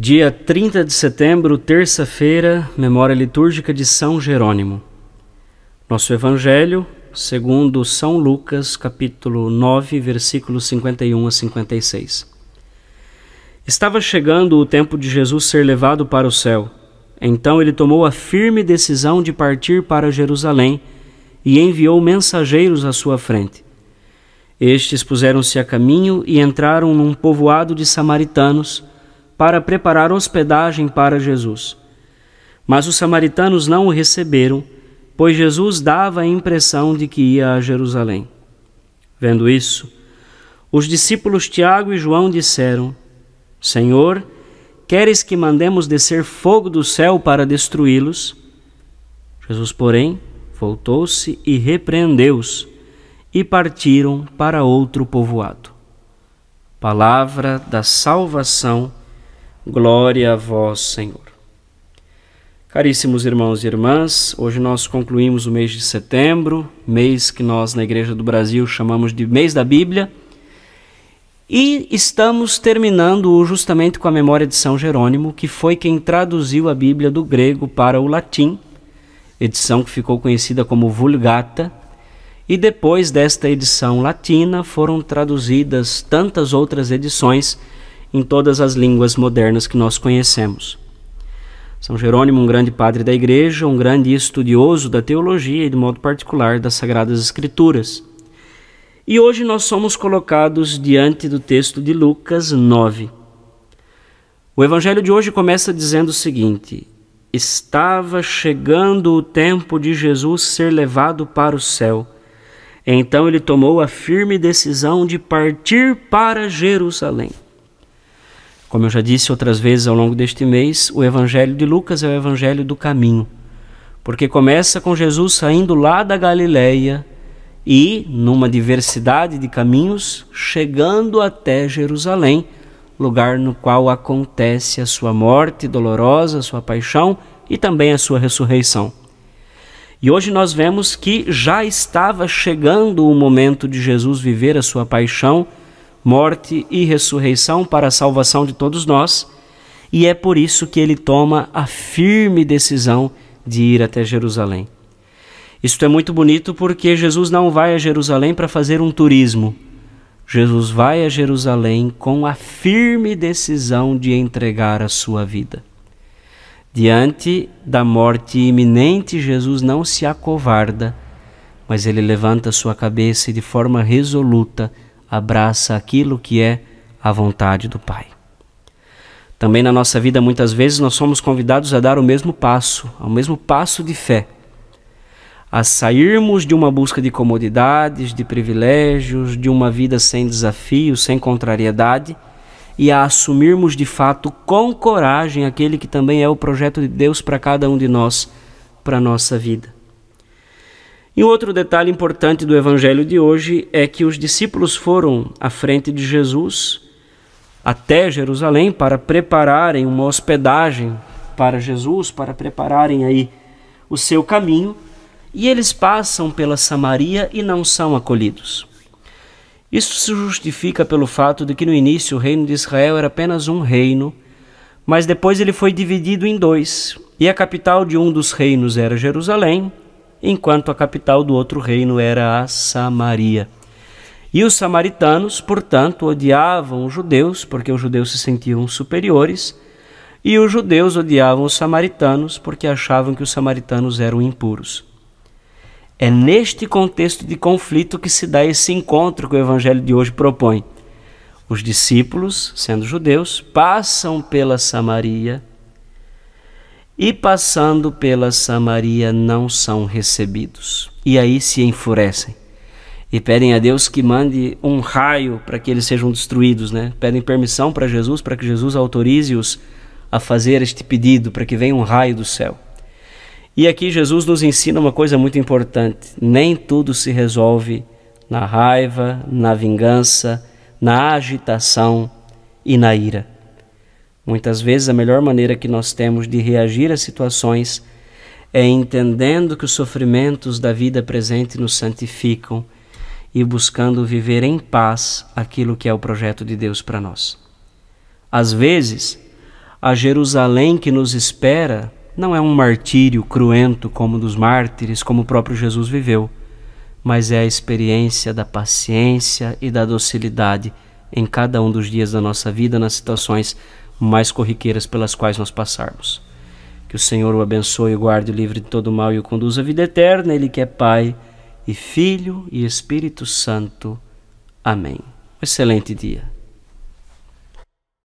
Dia 30 de setembro, terça-feira, memória litúrgica de São Jerônimo. Nosso Evangelho, segundo São Lucas, capítulo 9, versículos 51 a 56. Estava chegando o tempo de Jesus ser levado para o céu. Então ele tomou a firme decisão de partir para Jerusalém e enviou mensageiros à sua frente. Estes puseram-se a caminho e entraram num povoado de samaritanos para preparar hospedagem para Jesus. Mas os samaritanos não o receberam, pois Jesus dava a impressão de que ia a Jerusalém. Vendo isso, os discípulos Tiago e João disseram: Senhor, queres que mandemos descer fogo do céu para destruí-los? Jesus, porém, voltou-se e repreendeu-os, e partiram para outro povoado. Palavra da salvação. Glória a vós, Senhor. Caríssimos irmãos e irmãs, hoje nós concluímos o mês de setembro, mês que nós na Igreja do Brasil chamamos de mês da Bíblia, e estamos terminando justamente com a memória de São Jerônimo, que foi quem traduziu a Bíblia do grego para o latim, edição que ficou conhecida como Vulgata, e depois desta edição latina foram traduzidas tantas outras edições em todas as línguas modernas que nós conhecemos. São Jerônimo, um grande padre da Igreja, um grande estudioso da teologia e, de modo particular, das Sagradas Escrituras. E hoje nós somos colocados diante do texto de Lucas 9. O Evangelho de hoje começa dizendo o seguinte: Estava chegando o tempo de Jesus ser levado para o céu. Então ele tomou a firme decisão de partir para Jerusalém. Como eu já disse outras vezes ao longo deste mês, o Evangelho de Lucas é o Evangelho do caminho, porque começa com Jesus saindo lá da Galileia e, numa diversidade de caminhos, chegando até Jerusalém, lugar no qual acontece a sua morte dolorosa, a sua paixão e também a sua ressurreição. E hoje nós vemos que já estava chegando o momento de Jesus viver a sua paixão, morte e ressurreição para a salvação de todos nós, e é por isso que ele toma a firme decisão de ir até Jerusalém. Isto é muito bonito porque Jesus não vai a Jerusalém para fazer um turismo. Jesus vai a Jerusalém com a firme decisão de entregar a sua vida. Diante da morte iminente, Jesus não se acovarda, mas ele levanta sua cabeça e de forma resoluta abraça aquilo que é a vontade do Pai. Também na nossa vida, muitas vezes, nós somos convidados a dar o mesmo passo de fé, a sairmos de uma busca de comodidades, de privilégios, de uma vida sem desafios, sem contrariedade, e a assumirmos de fato com coragem aquele que também é o projeto de Deus para cada um de nós, para a nossa vida. E outro detalhe importante do Evangelho de hoje é que os discípulos foram à frente de Jesus até Jerusalém para prepararem uma hospedagem para Jesus, para prepararem aí o seu caminho, e eles passam pela Samaria e não são acolhidos. Isso se justifica pelo fato de que no início o reino de Israel era apenas um reino, mas depois ele foi dividido em dois, e a capital de um dos reinos era Jerusalém, enquanto a capital do outro reino era a Samaria. E os samaritanos, portanto, odiavam os judeus, porque os judeus se sentiam superiores, e os judeus odiavam os samaritanos, porque achavam que os samaritanos eram impuros. É neste contexto de conflito que se dá esse encontro que o Evangelho de hoje propõe. Os discípulos, sendo judeus, passam pela Samaria, e passando pela Samaria não são recebidos. E aí se enfurecem e pedem a Deus que mande um raio para que eles sejam destruídos, né? Pedem permissão para Jesus, para que Jesus autorize-os a fazer este pedido, para que venha um raio do céu. E aqui Jesus nos ensina uma coisa muito importante: nem tudo se resolve na raiva, na vingança, na agitação e na ira. Muitas vezes a melhor maneira que nós temos de reagir a situações é entendendo que os sofrimentos da vida presente nos santificam e buscando viver em paz aquilo que é o projeto de Deus para nós. Às vezes, A Jerusalém que nos espera não é um martírio cruento como o dos mártires, como o próprio Jesus viveu, mas é a experiência da paciência e da docilidade em cada um dos dias da nossa vida, nas situações mais corriqueiras pelas quais nós passarmos. Que o Senhor o abençoe, o guarde, o livre de todo mal e o conduza à vida eterna, Ele que é Pai e Filho e Espírito Santo. Amém. Excelente dia.